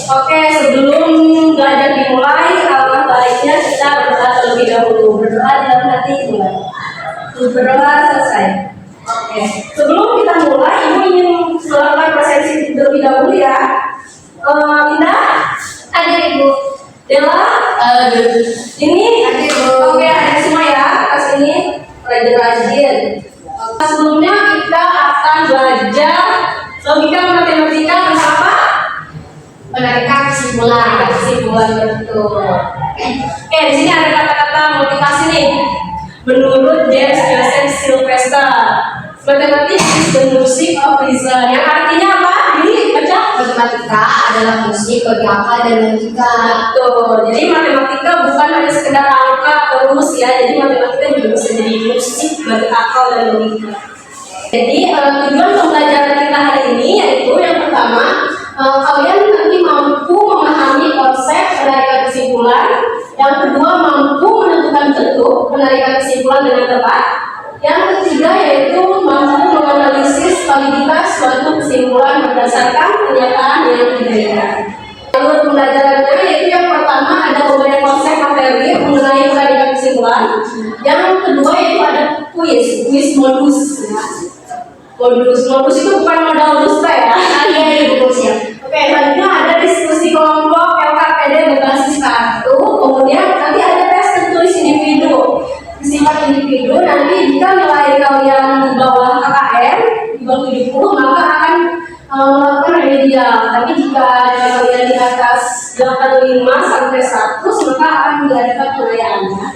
Oke, sebelum belajar dimulai, alangkah baiknya kita berdoa terlebih dahulu. Berdoa dalam hati mulai. Berdoa selesai. Oke, sebelum kita mulai, Ibu ingin melakukan presensi terlebih dahulu ya. Indah, Ada Ibu. Dela, ini Ada Ibu. Oke, ada semua ya. Pas ini rajin-rajin. Sebelumnya kita akan belajar logika matematika tentang apa? Penarikan kesimpulan. Kesimpulan, betul. Oke, di sini ada kata-kata motivasi nih. Menurut James Joseph Sylvester, mathematics is the music of reason. Yang artinya apa? Ini baca. Matematika adalah musik bagi akal dan logika. Betul. Jadi matematika bukan hanya sekedar angka atau rumus ya. Jadi matematika juga bisa jadi musik bagi akal dan logika. Jadi tujuan pembelajaran kita hari ini yaitu yang pertama, kalian nanti mampu memahami konsep penarikan kesimpulan. Yang kedua, mampu menentukan bentuk penarikan kesimpulan dengan tepat. Yang ketiga yaitu mampu menganalisis validitas suatu kesimpulan berdasarkan pernyataan yang diberikan. Alur pembelajarannya yaitu yang pertama ada pemberian konsep materi mengenai penarikan kesimpulan. Yang kedua yaitu ada kuis modus. Ya. Modus itu bukan modal dusta ya. Ada Ibu siap. Oke, selanjutnya ada diskusi kelompok LKPD berbasis kartu. Kemudian nanti ada tes tertulis individu. Sifat individu nanti jika nilai kalian di bawah KKM di bawah 70 maka akan melakukan remedial. Tapi jika nilai kalian di atas 85 sampai 100 maka akan diadakan penilaiannya.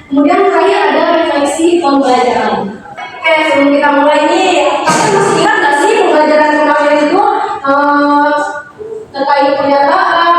Kemudian terakhir ada refleksi pembelajaran. Oke, sebelum kita mulai nih, kalian masih ingat nggak sih pembelajaran kemarin itu terkait pernyataan,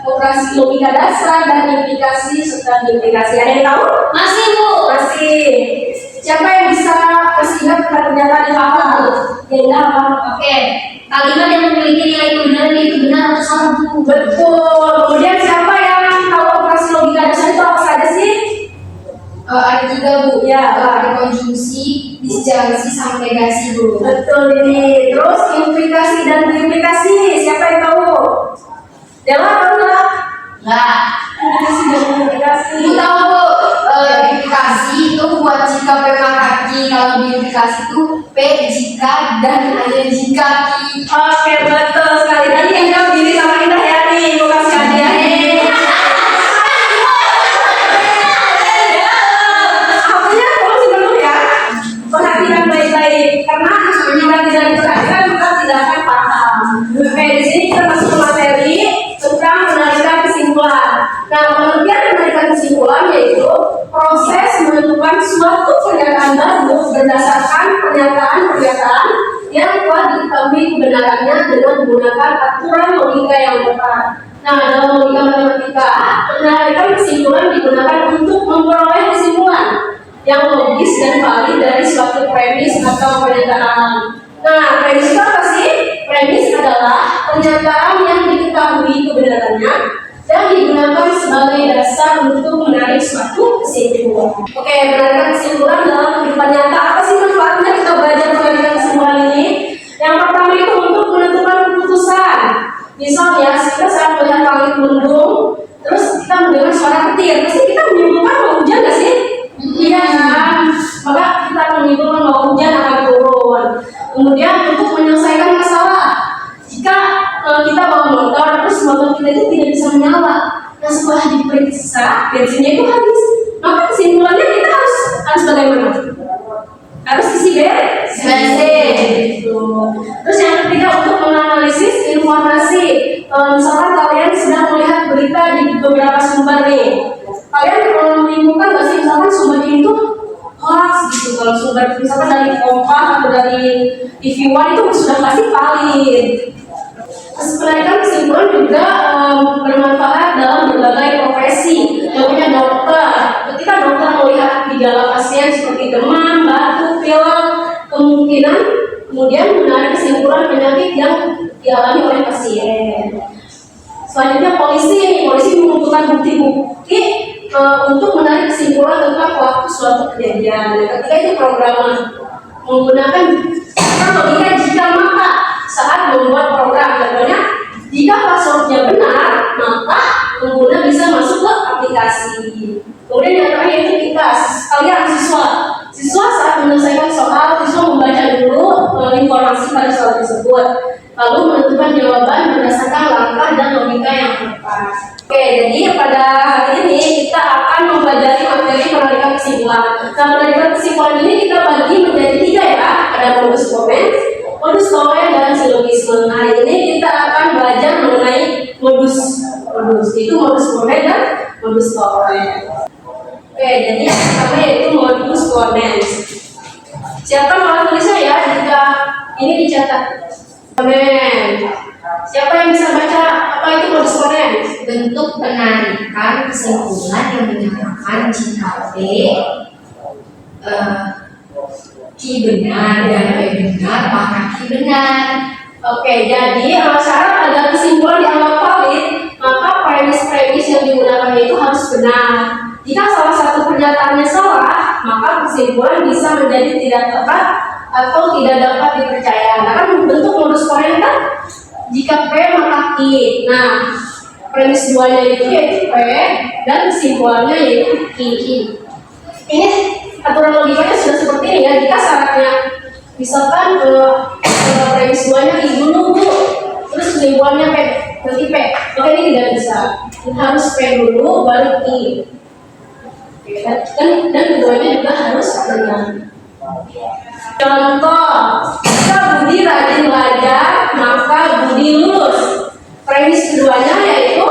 operasi logika dasar dan implikasi serta implikasi. Ada yang tahu? Masih Bu. Masih. Siapa yang bisa masih ingat pernyataan yang apa? Yang apa? Oke. Kalimat yang memiliki nilai kebenaran itu benar atau salah Bu? Betul. Kemudian siapa yang tahu operasi logika dasar itu apa saja sih? Ada juga Bu. Ya. Ada konjungsi, disjungsi, sama negasi Bu. Betul ini. Terus implikasi dan implikasi. Siapa yang tahu? Dewa tahu nggak? Nah, Implikasi dan implikasi. Ibu tahu Bu, implikasi itu buat jika P kaki, kalau di implikasi itu P jika dan ada jika ki. Oke, betul sekali. Tadi yang jawab diri sama Indah ya nih. Gue kasih hadiah nih. Artinya kamu simpan dulu ya. Perhatikan baik-baik. Karena jika tidak diperhatikan maka tidak akan paham. Oke, di sini kita masuk ke materi tentang penarikan kesimpulan. Nah, pengertian penarikan kesimpulan yaitu proses menentukan suatu pernyataan baru berdasarkan pernyataan-pernyataan yang telah diketahui kebenarannya dengan menggunakan aturan logika yang tepat. Nah, dalam logika matematika, penarikan kesimpulan digunakan untuk memperoleh kesimpulan yang logis dan valid dari suatu premis atau pernyataan. Nah, premis itu apa sih? Premis adalah pernyataan yang diketahui kebenarannya dan digunakan sebagai dasar untuk menarik suatu kesimpulan. Oke, penarikan kesimpulan dalam kehidupan nyata. Apa sih manfaatnya kita belajar penarikan kesimpulan ini? Yang pertama itu untuk menentukan keputusan. Misal ya, kita saat melihat langit mendung, terus kita mendengar suara petir, pasti kita menyimpulkan mau hujan nggak sih? Iya kan? Maka kita menyimpulkan bahwa hujan akan turun. Kemudian untuk menyelesaikan masalah, jika kita bawa motor, terus motor kita itu tidak bisa menyala, nah setelah diperiksa bensinnya itu habis, maka kesimpulannya kita harus bagaimana? Harus isi bensin. Terus yang ketiga untuk menganalisis informasi. Misalkan kalian sedang melihat berita di beberapa sumber nih, kalian menyimpulkan nggak sih misalkan sumber itu hoax gitu. Kalau sumber misalkan dari Kompas atau dari TV One itu sudah pasti valid. Terus penarikan kesimpulan juga bermanfaat dalam berbagai profesi. Contohnya dokter. Ketika dokter melihat gejala pasien seperti demam, batuk, pilek, kemungkinan kemudian menarik kesimpulan penyakit yang dialami oleh pasien. Selanjutnya polisi mengumpulkan bukti-bukti untuk menarik kesimpulan tentang pelaku suatu kejadian. Yang ketiga itu programmer menggunakan logika jika maka saat membuat program. Contohnya, jika menyelesaikan soal, siswa membaca dulu informasi pada soal tersebut, lalu menentukan jawaban berdasarkan langkah dan logika yang tepat. Oke, jadi pada hari ini kita akan mempelajari materi penarikan kesimpulan. Nah, penarikan kesimpulan ini kita bagi menjadi 3 ya. Ada modus ponens, modus tollens, dan silogisme. Hari ini kita akan belajar mengenai modus itu modus ponens dan modus tollens. Oke, jadi yang pertama yaitu modus ponens. Siapa mau tulisnya ya jika ini dicatat? Ponens. Siapa yang bisa baca apa itu modus ponens? Bentuk penarikan kesimpulan yang menyatakan jika Q benar dan P benar, maka Q benar. Oke, jadi syarat agar kesimpulan dianggap valid, maka premis-premis yang digunakan itu harus benar. Jika salah satu pernyataannya salah, maka kesimpulan bisa menjadi tidak tepat atau tidak dapat dipercaya. Nah, kan bentuk modus ponens kan jika P maka Q. Nah, premis 2-nya itu yaitu P dan kesimpulannya yaitu Q. Ini aturan logikanya sudah seperti ini ya. Jika syaratnya misalkan premis 2-nya I dulu Bu, terus kesimpulannya P, berarti P. Maka ini tidak bisa. Harus P dulu baru I. Dan keduanya juga harus benar. Contoh, jika Budi rajin belajar, maka Budi lulus. Premis keduanya yaitu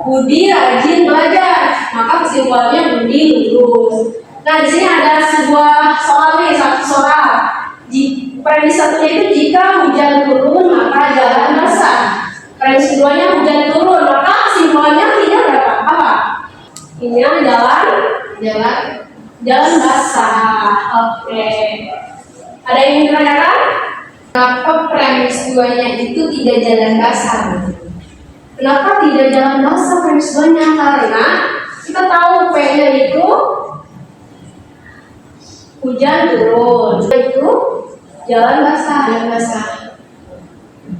Budi rajin belajar, maka kesimpulannya Budi lulus. Nah, di sini ada sebuah soal nih, satu soal. Premis satunya itu jika hujan turun maka jalan basah. Premis keduanya hujan turun, maka kesimpulannya tidak dapat apa? Ini jalan basah. Oke. Ada yang ingin ditanyakan? Kenapa premis 2-nya itu tidak jalan basah? Kenapa tidak jalan basah premis 2-nya? Karena kita tahu P-nya itu hujan turun, itu jalan basah.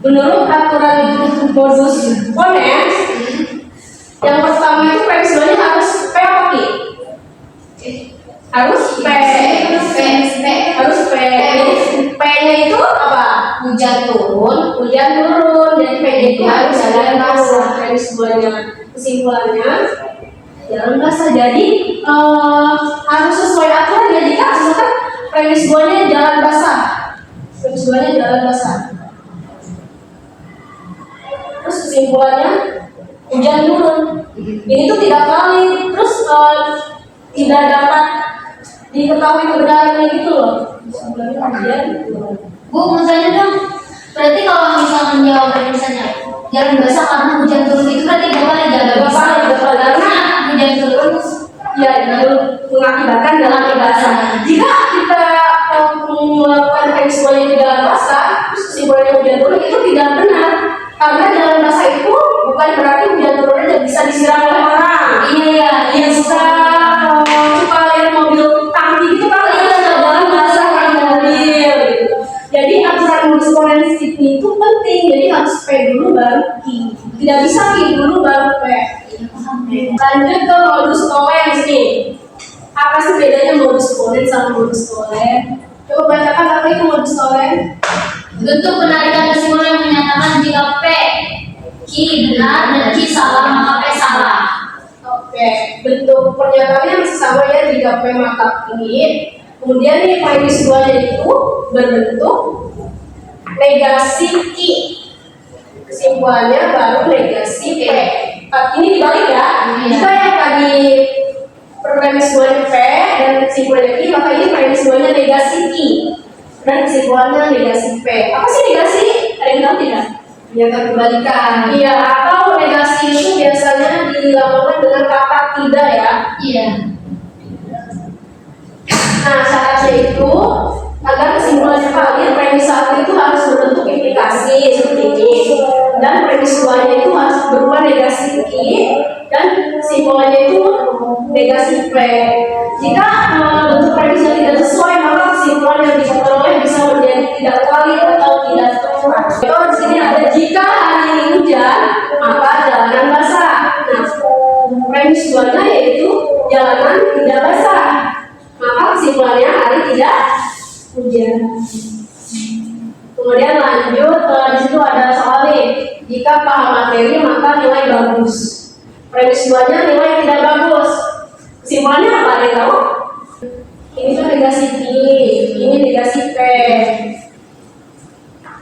Menurut aturan modus ponens, yang pertama itu premis 2-nya harus P apa Q? Harus P. P-nya itu apa? Hujan turun. Jadi P-nya itu harus jalan basah. Premis 2-nya kesimpulannya jalan basah. Jadi harus sesuai aturan ya. Jika misalkan premis 2-nya jalan basah, terus kesimpulannya hujan turun, ini tuh tidak valid. Terus tidak dapat diketahui kebenarannya gitu loh. Bu, mau tanya dong. Berarti kalau misalnya jawabannya misalnya jalan basah karena hujan turun itu berarti jalan basah karena hujan turun ya mengakibatkan jalan basah. Jika kita melakukan premis 2-nya di jalan basah, terus kesimpulannya hujan turun, itu tidak benar. Karena jalan basah itu bukan berarti hujan turun aja bisa disiram oleh orang. Iya, Bisa suka lihat mobil tangki gitu kan, jalan basah kan mobil gitu. Jadi aturan modus ponens itu penting. Jadi harus P dulu baru Q. Tidak bisa Q dulu baru P. Lanjut ke modus tollens nih. Apa sih bedanya modus ponens sama modus tollens? Coba bacakan apa itu modus tollens. bentuk penarikan kesimpulan yang menyatakan jika P Q benar dan Q salah maka P salah. Oke, bentuk pernyataannya masih sama ya, jika P maka Q. Kemudian nih premis 2-nya itu berbentuk negasi Q. Kesimpulannya baru negasi P. Ini dibalik ya. Jika yang tadi premis 2-nya P dan kesimpulannya Q, maka ini premis 2-nya negasi Q dan kesimpulannya negasi P. Apa sih negasi? Ada yang tahu tidak? Menyatakan kebalikan. Iya, atau negasi itu biasanya dilakukan dengan kata tidak ya. Iya. Nah, syaratnya itu agar kesimpulannya valid, premis 1 itu harus berbentuk implikasi seperti ini, dan premis 2-nya itu harus berupa negasi Q dan kesimpulannya itu negasi P. Jika bentuk premisnya tidak sesuai, maka kesimpulan yang diperoleh bisa menjadi tidak valid atau tidak tepat. Contoh di sini ada jika hari ini hujan, maka jalanan basah. Nah, premis 2-nya yaitu jalanan tidak basah. Maka kesimpulannya hari tidak hujan. Kemudian lanjut, di situ ada soal nih. Jika paham materi maka nilai bagus. Premis 2-nya nilai tidak bagus. Kesimpulannya apa? Ada yang tahu? Ini tuh negasi Q, ini negasi P.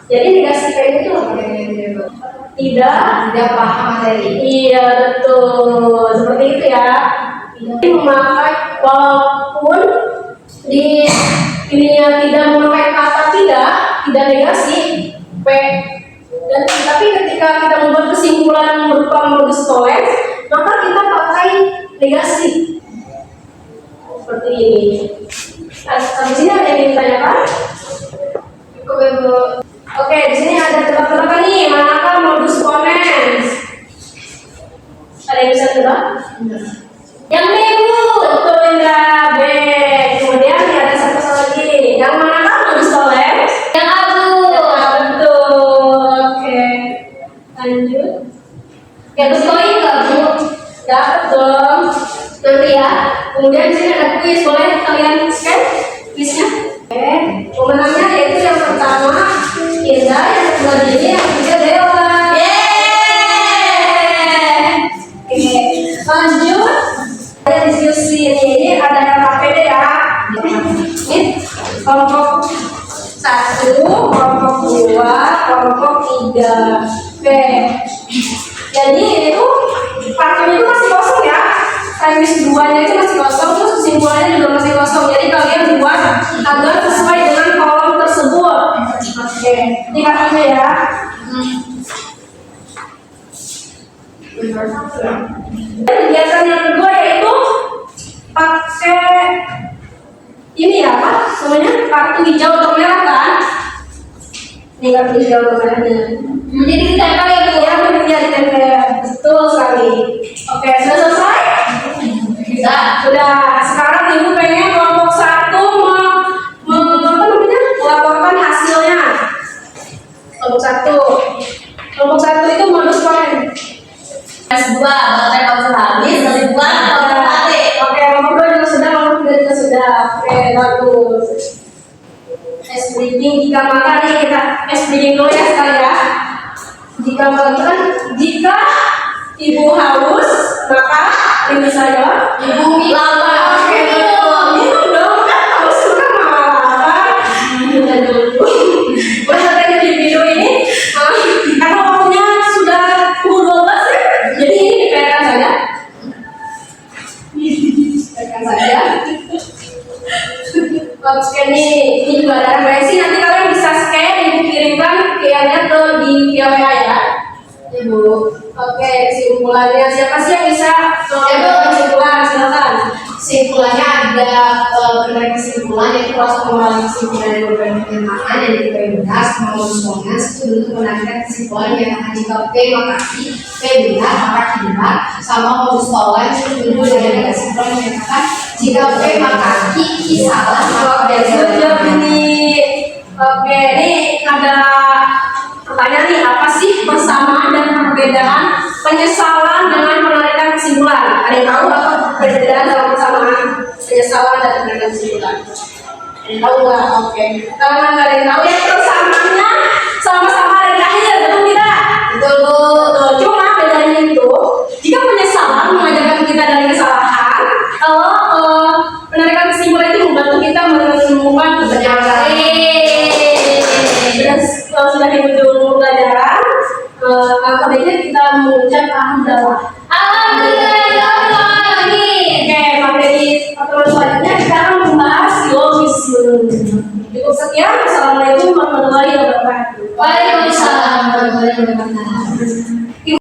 Jadi negasi P itu apa? Tidak paham materi. Iya betul, seperti itu ya. Jadi memakai walaupun di ininya tidak memakai kata tidak negasi P. Dan tapi ketika kita membuat kesimpulan berupa modus tollens, maka kita pakai negasi seperti ini. Nah, di sini ada yang ditanyakan? Oke, di sini ada tebak-tebakan nih, manakah modus tollens? Ada yang bisa tebak? Yang B, Bu. Betul, Indra. B. Kemudian ada satu lagi. Yang manakah modus tollens? Yang A, Bu. Betul. Oke. Lanjut. Yang sesuai nggak, Bu? Dapat dong. Nanti ya. Kemudian di sini ada kuis, boleh kalian scan kuisnya? Oke. Pemenangnya yaitu yang pertama Indra, yang kedua Dini, yang ketiga Dewa. Oke. Lanjut. Ada diskusi ini ada KPD ya. Ini kelompok 1, kelompok 2, kelompok 3. Oke. Jadi itu parturnya itu masih kosong ya. Premis 2-nya itu masih kosong, terus kesimpulannya juga masih kosong. Jadi kalian buat agar sesuai dengan kolom tersebut. Oke, ini kartunya ya. Kegiatan yang kedua yaitu pakai ini ya, apa namanya, kartu hijau atau merah kan? Ini kartu hijau atau merahnya. Jadi ditempel ya, Bu. Ya, benar ditempel. Betul sekali. Oke, sudah selesai? Bisa. Sudah. Sekarang Ibu pengen kelompok 1 melaporkan hasilnya. Kelompok 1. Kelompok 1 itu modus tollens. Kelas 2, baterai kamu habis, kelas 2, kamu mati. Oke, kelompok 2 juga sudah, kelompok 3 juga sudah. Oke, bagus. Es breaking, jika makan nih kita es breaking dulu ya sekali ya. Jika makan, jika Ibu haus, maka ini saja. Ibu lama. Oke, betul. Minum dong, kan haus kan apa? Minum dulu. Peserta di video ini, karena waktunya sudah pukul 12 ya, jadi ini dipekan saja. Pekan saja. Oke nih, ini juga ada referensi. Nanti kalian bisa scan, Ibu kirimkan QR-nya ke di via WA ya. Ibu. Oke, kesimpulannya siapa sih yang bisa? Kesimpulan, silakan. Kesimpulannya ada benar kesimpulan yaitu proses pengelolaan kesimpulan yang berbeda makan yang dibebas modus tollens itu bentuk menandakan kesimpulan yang akan jika P maka I, P benar maka tidak, sama modus tollens itu bentuk dari kesimpulan yang menyatakan jika P maka I salah maka Oke, sudah ini. Oke, ini ada pertanyaan nih, apa sih persamaan dan perbedaan penyesalan dengan penarikan kesimpulan? Ada yang tahu apa perbedaan dalam persamaan penyesalan dan penarikan kesimpulan? Ada yang tahu nggak? Oke, karena nggak ada yang tahu ya, persamaannya sama-sama ada di akhir, betul tidak? betul, Bu. Cuma bedanya itu, jika penyesalan mengajarkan kita dari kesalahan, kalau penarikan kesimpulan itu membantu kita menemukan kebenaran. Dan kalau sudah di ujung pelajaran, langkah baiknya kita mengucap alhamdulillah. Alhamdulillah. Oke, materi pertemuan selanjutnya kita akan membahas silogisme. Cukup sekian. Assalamualaikum warahmatullahi wabarakatuh. Waalaikumsalam warahmatullahi wabarakatuh.